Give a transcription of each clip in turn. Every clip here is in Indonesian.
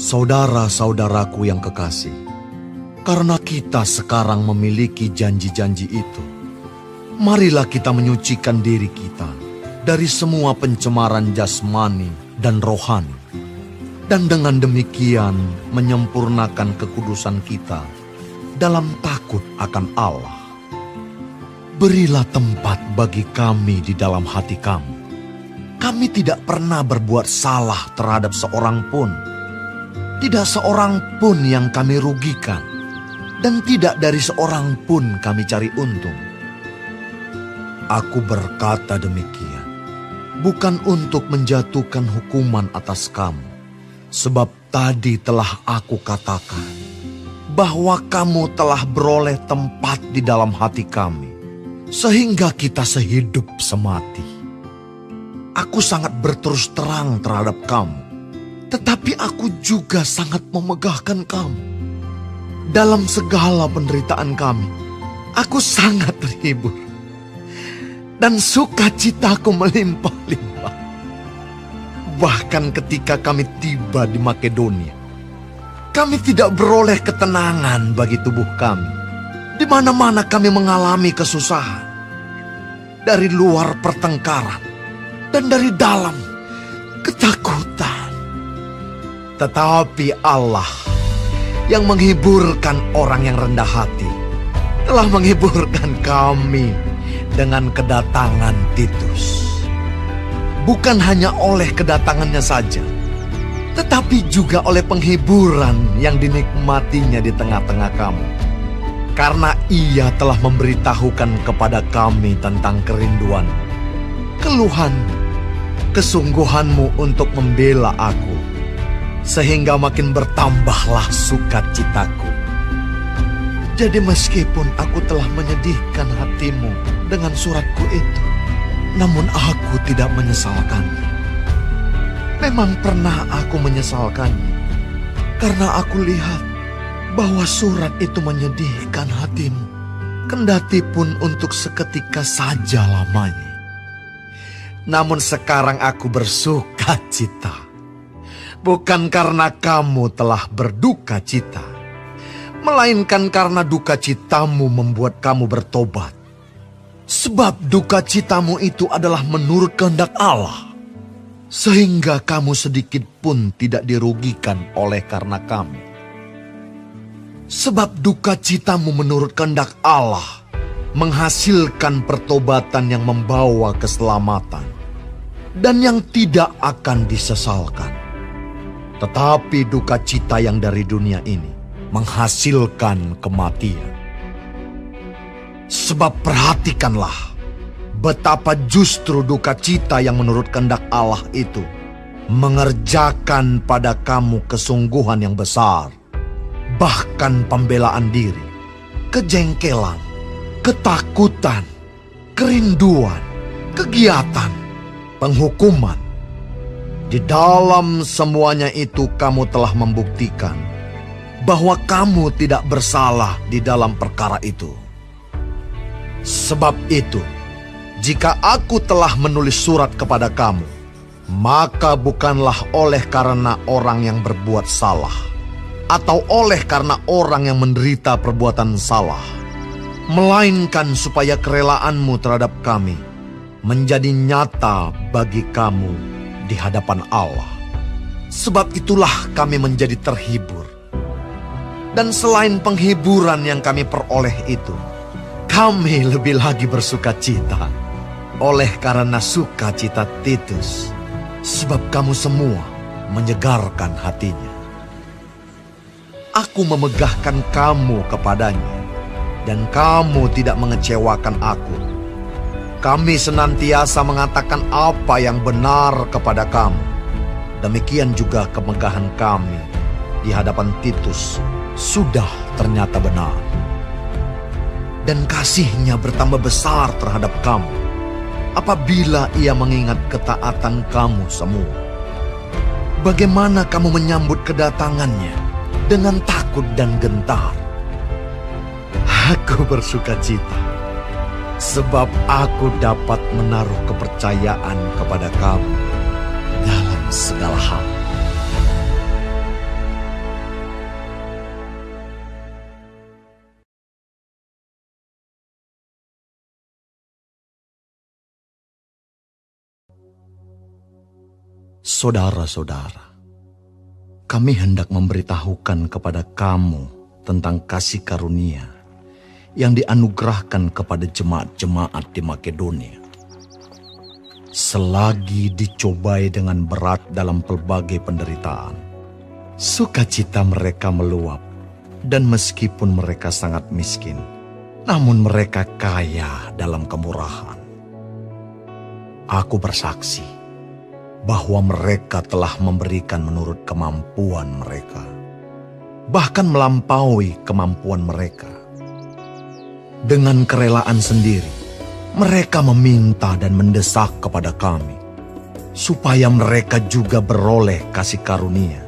Saudara-saudaraku yang kekasih, karena kita sekarang memiliki janji-janji itu, marilah kita menyucikan diri kita dari semua pencemaran jasmani dan rohani, dan dengan demikian menyempurnakan kekudusan kita dalam takut akan Allah. Berilah tempat bagi kami di dalam hati kamu. Kami tidak pernah berbuat salah terhadap seorang pun. Tidak seorang pun yang kami rugikan, dan tidak dari seorang pun kami cari untung. Aku berkata demikian, bukan untuk menjatuhkan hukuman atas kamu, sebab tadi telah aku katakan bahwa kamu telah beroleh tempat di dalam hati kami, sehingga kita sehidup semati. Aku sangat berterus terang terhadap kamu, tetapi aku juga sangat memegahkan kamu. Dalam segala penderitaan kami, aku sangat terhibur, dan sukacitaku melimpah-limpah. Bahkan ketika kami tiba di Makedonia, kami tidak beroleh ketenangan bagi tubuh kami. Di mana-mana kami mengalami kesusahan, dari luar pertengkaran, dan dari dalam ketakutan. Tetapi Allah yang menghiburkan orang yang rendah hati telah menghiburkan kami dengan kedatangan Titus. Bukan hanya oleh kedatangannya saja, tetapi juga oleh penghiburan yang dinikmatinya di tengah-tengah kamu. Karena ia telah memberitahukan kepada kami tentang kerinduan, keluhan, kesungguhanmu untuk membela aku, sehingga makin bertambahlah sukacitaku. Jadi meskipun aku telah menyedihkan hatimu dengan suratku itu, namun aku tidak menyesalkannya. Memang pernah aku menyesalkannya, karena aku lihat bahwa surat itu menyedihkan hatimu, kendati pun untuk seketika saja lamanya. Namun sekarang aku bersukacita, bukan karena kamu telah berduka cita, melainkan karena duka citamu membuat kamu bertobat. Sebab duka citamu itu adalah menurut kehendak Allah, sehingga kamu sedikit pun tidak dirugikan oleh karena kami. Sebab duka citamu menurut kehendak Allah menghasilkan pertobatan yang membawa keselamatan dan yang tidak akan disesalkan. Tetapi duka cita yang dari dunia ini menghasilkan kematian. Sebab perhatikanlah betapa justru duka cita yang menurut kehendak Allah itu mengerjakan pada kamu kesungguhan yang besar, bahkan pembelaan diri, kejengkelan, ketakutan, kerinduan, kegiatan, penghukuman. Di dalam semuanya itu kamu telah membuktikan bahwa kamu tidak bersalah di dalam perkara itu. Sebab itu, jika aku telah menulis surat kepada kamu, maka bukanlah oleh karena orang yang berbuat salah, atau oleh karena orang yang menderita perbuatan salah, melainkan supaya kerelaanmu terhadap kami menjadi nyata bagi kamu di hadapan Allah. Sebab itulah kami menjadi terhibur. Dan selain penghiburan yang kami peroleh itu, kami lebih lagi bersuka cita oleh karena sukacita Titus, sebab kamu semua menyegarkan hatinya. Aku memegahkan kamu kepadanya, dan kamu tidak mengecewakan aku. Kami senantiasa mengatakan apa yang benar kepada kamu. Demikian juga kemegahan kami di hadapan Titus sudah ternyata benar. Dan kasihnya bertambah besar terhadap kamu apabila ia mengingat ketaatan kamu semua. Bagaimana kamu menyambut kedatangannya dengan takut dan gentar. Aku bersuka cita, sebab aku dapat menaruh kepercayaan kepada kamu dalam segala hal. Saudara-saudara, kami hendak memberitahukan kepada kamu tentang kasih karunia yang dianugerahkan kepada jemaat-jemaat di Makedonia. Selagi dicobai dengan berat dalam pelbagai penderitaan, sukacita mereka meluap, dan meskipun mereka sangat miskin, namun mereka kaya dalam kemurahan. Aku bersaksi bahwa mereka telah memberikan menurut kemampuan mereka, bahkan melampaui kemampuan mereka. Dengan kerelaan sendiri, mereka meminta dan mendesak kepada kami, supaya mereka juga beroleh kasih karunia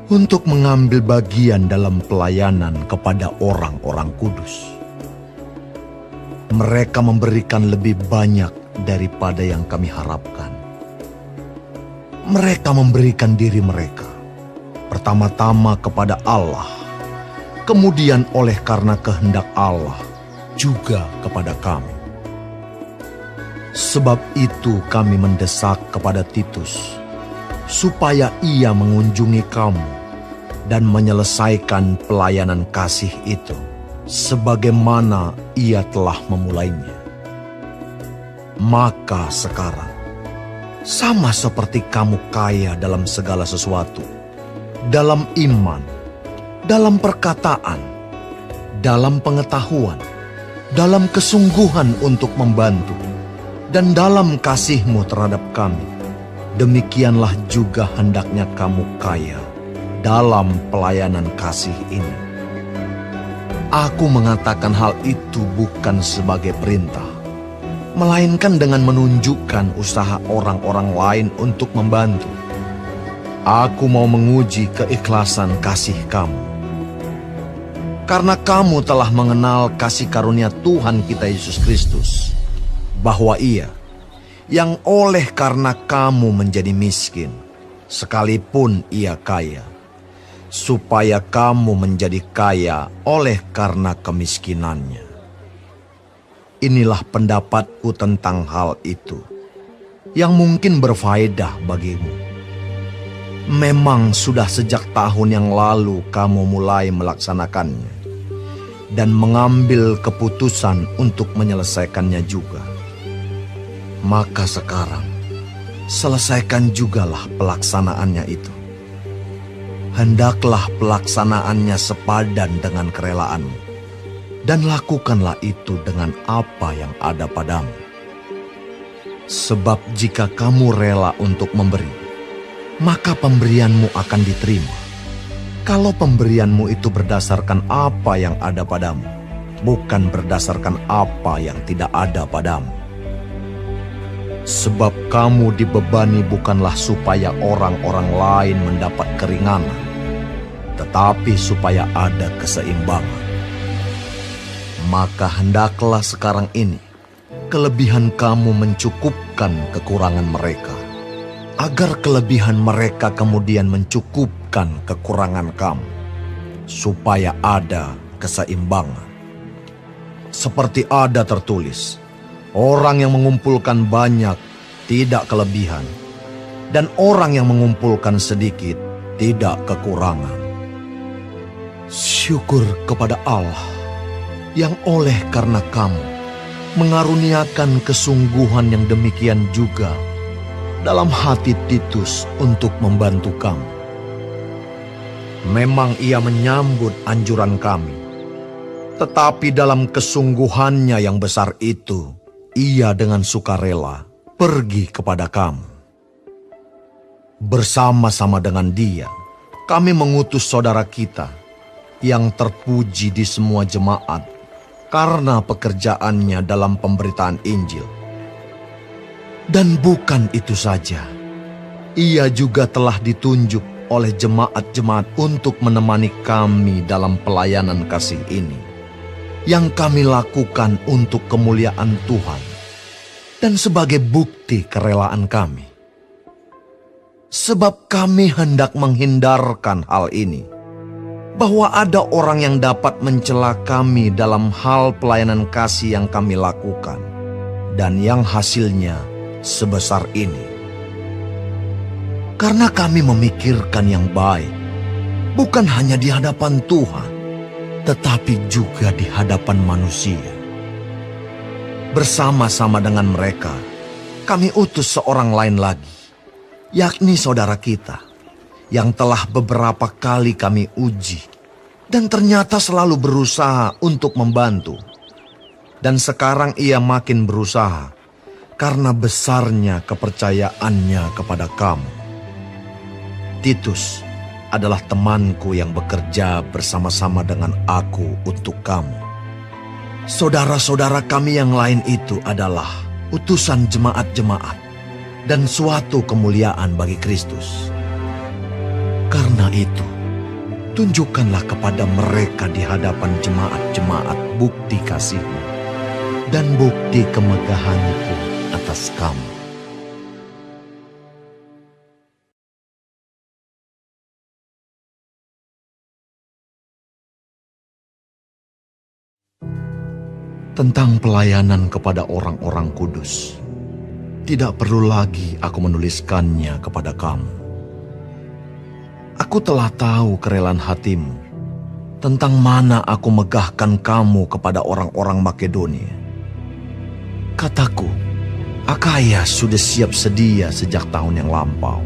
untuk mengambil bagian dalam pelayanan kepada orang-orang kudus. Mereka memberikan lebih banyak daripada yang kami harapkan. Mereka memberikan diri mereka, pertama-tama kepada Allah, kemudian oleh karena kehendak Allah, juga kepada kami. Sebab itu kami mendesak kepada Titus, supaya ia mengunjungi kamu dan menyelesaikan pelayanan kasih itu, sebagaimana ia telah memulainya. Maka sekarang, sama seperti kamu kaya dalam segala sesuatu, dalam iman, dalam perkataan, dalam pengetahuan, dalam kesungguhan untuk membantu, dan dalam kasihmu terhadap kami, demikianlah juga hendaknya kamu kaya dalam pelayanan kasih ini. Aku mengatakan hal itu bukan sebagai perintah, melainkan dengan menunjukkan usaha orang-orang lain untuk membantu. Aku mau menguji keikhlasan kasih kamu. Karena kamu telah mengenal kasih karunia Tuhan kita Yesus Kristus, bahwa Ia, yang oleh karena kamu menjadi miskin, sekalipun Ia kaya, supaya kamu menjadi kaya oleh karena kemiskinannya. Inilah pendapatku tentang hal itu, yang mungkin berfaedah bagimu. Memang sudah sejak tahun yang lalu kamu mulai melaksanakannya, dan mengambil keputusan untuk menyelesaikannya juga. Maka sekarang, selesaikan jugalah pelaksanaannya itu. Hendaklah pelaksanaannya sepadan dengan kerelaanmu, dan lakukanlah itu dengan apa yang ada padamu. Sebab jika kamu rela untuk memberi, maka pemberianmu akan diterima. Kalau pemberianmu itu berdasarkan apa yang ada padamu, bukan berdasarkan apa yang tidak ada padamu. Sebab kamu dibebani bukanlah supaya orang-orang lain mendapat keringanan, tetapi supaya ada keseimbangan. Maka hendaklah sekarang ini kelebihan kamu mencukupkan kekurangan mereka, agar kelebihan mereka kemudian mencukupkan kekurangan kamu, supaya ada keseimbangan. Seperti ada tertulis, orang yang mengumpulkan banyak tidak kelebihan, dan orang yang mengumpulkan sedikit tidak kekurangan. Syukur kepada Allah yang oleh karena kamu mengaruniakan kesungguhan yang demikian juga dalam hati Titus untuk membantu kamu. Memang ia menyambut anjuran kami, tetapi dalam kesungguhannya yang besar itu, ia dengan sukarela pergi kepada kamu. Bersama-sama dengan dia, kami mengutus saudara kita yang terpuji di semua jemaat karena pekerjaannya dalam pemberitaan Injil. Dan bukan itu saja, ia juga telah ditunjuk oleh jemaat-jemaat untuk menemani kami dalam pelayanan kasih ini, yang kami lakukan untuk kemuliaan Tuhan dan sebagai bukti kerelaan kami. Sebab kami hendak menghindarkan hal ini, bahwa ada orang yang dapat mencela kami dalam hal pelayanan kasih yang kami lakukan, dan yang hasilnya sebesar ini. Karena kami memikirkan yang baik, bukan hanya di hadapan Tuhan, tetapi juga di hadapan manusia. Bersama-sama dengan mereka, kami utus seorang lain lagi, yakni saudara kita, yang telah beberapa kali kami uji, dan ternyata selalu berusaha untuk membantu. Dan sekarang ia makin berusaha, karena besarnya kepercayaannya kepada kamu. Titus adalah temanku yang bekerja bersama-sama dengan aku untuk kamu. Saudara-saudara kami yang lain itu adalah utusan jemaat-jemaat dan suatu kemuliaan bagi Kristus. Karena itu, tunjukkanlah kepada mereka di hadapan jemaat-jemaat bukti kasih-Mu dan bukti kemegahan-Ku atas kamu. Tentang pelayanan kepada orang-orang kudus, tidak perlu lagi aku menuliskannya kepada kamu. Aku telah tahu kerelaan hatimu, tentang mana aku megahkan kamu kepada orang-orang Makedonia. Kataku, Akaya sudah siap sedia sejak tahun yang lampau,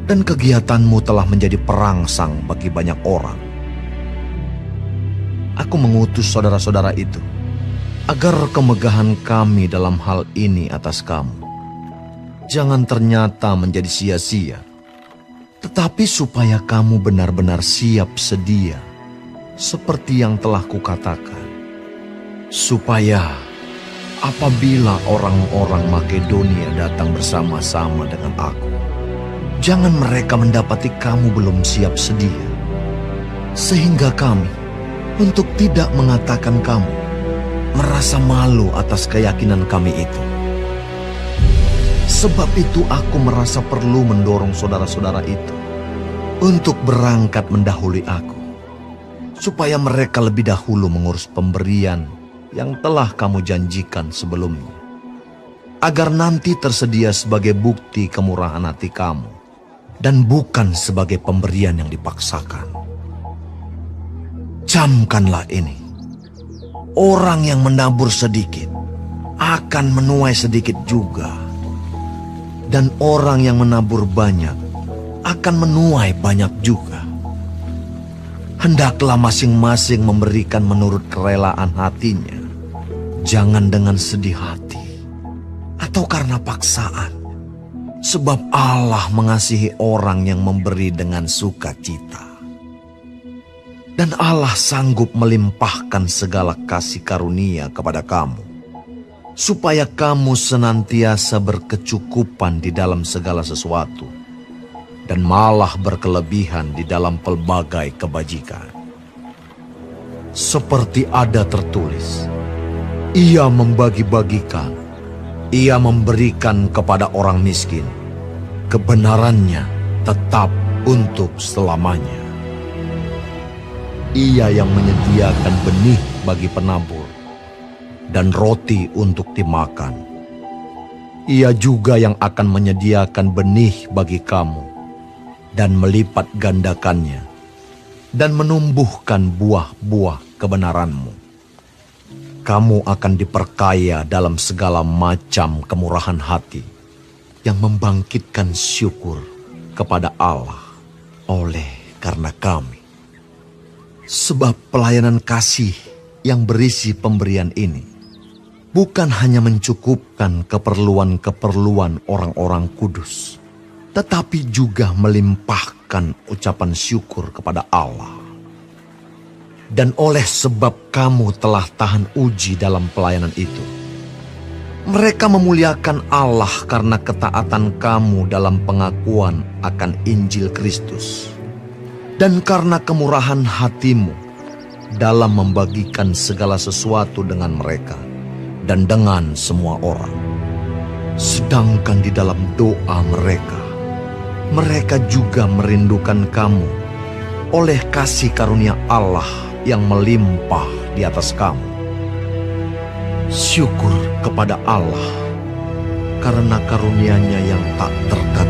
dan kegiatanmu telah menjadi perangsang bagi banyak orang. Aku mengutus saudara-saudara itu, agar kemegahan kami dalam hal ini atas kamu jangan ternyata menjadi sia-sia, tetapi supaya kamu benar-benar siap sedia, seperti yang telah kukatakan, supaya apabila orang-orang Makedonia datang bersama-sama dengan aku, jangan mereka mendapati kamu belum siap sedia, sehingga kami, untuk tidak mengatakan kamu, merasa malu atas keyakinan kami itu. Sebab itu aku merasa perlu mendorong saudara-saudara itu untuk berangkat mendahului aku, supaya mereka lebih dahulu mengurus pemberian yang telah kamu janjikan sebelumnya, agar nanti tersedia sebagai bukti kemurahan hati kamu, dan bukan sebagai pemberian yang dipaksakan. Camkanlah ini. Orang yang menabur sedikit akan menuai sedikit juga, dan orang yang menabur banyak akan menuai banyak juga. Hendaklah masing-masing memberikan menurut kerelaan hatinya, jangan dengan sedih hati atau karena paksaan, sebab Allah mengasihi orang yang memberi dengan sukacita. Dan Allah sanggup melimpahkan segala kasih karunia kepada kamu, supaya kamu senantiasa berkecukupan di dalam segala sesuatu, dan malah berkelebihan di dalam pelbagai kebajikan. Seperti ada tertulis, Ia membagi-bagikan, Ia memberikan kepada orang miskin, kebenarannya tetap untuk selamanya. Ia yang menyediakan benih bagi penabur dan roti untuk dimakan. Ia juga yang akan menyediakan benih bagi kamu dan melipat gandakannya dan menumbuhkan buah-buah kebenaranmu. Kamu akan diperkaya dalam segala macam kemurahan hati yang membangkitkan syukur kepada Allah oleh karena kami. Sebab pelayanan kasih yang berisi pemberian ini bukan hanya mencukupkan keperluan-keperluan orang-orang kudus, tetapi juga melimpahkan ucapan syukur kepada Allah. Dan oleh sebab kamu telah tahan uji dalam pelayanan itu, mereka memuliakan Allah karena ketaatan kamu dalam pengakuan akan Injil Kristus, dan karena kemurahan hatimu dalam membagikan segala sesuatu dengan mereka dan dengan semua orang. Sedangkan di dalam doa mereka juga merindukan kamu oleh kasih karunia Allah yang melimpah di atas kamu. Syukur kepada Allah karena karunia-Nya yang tak terkata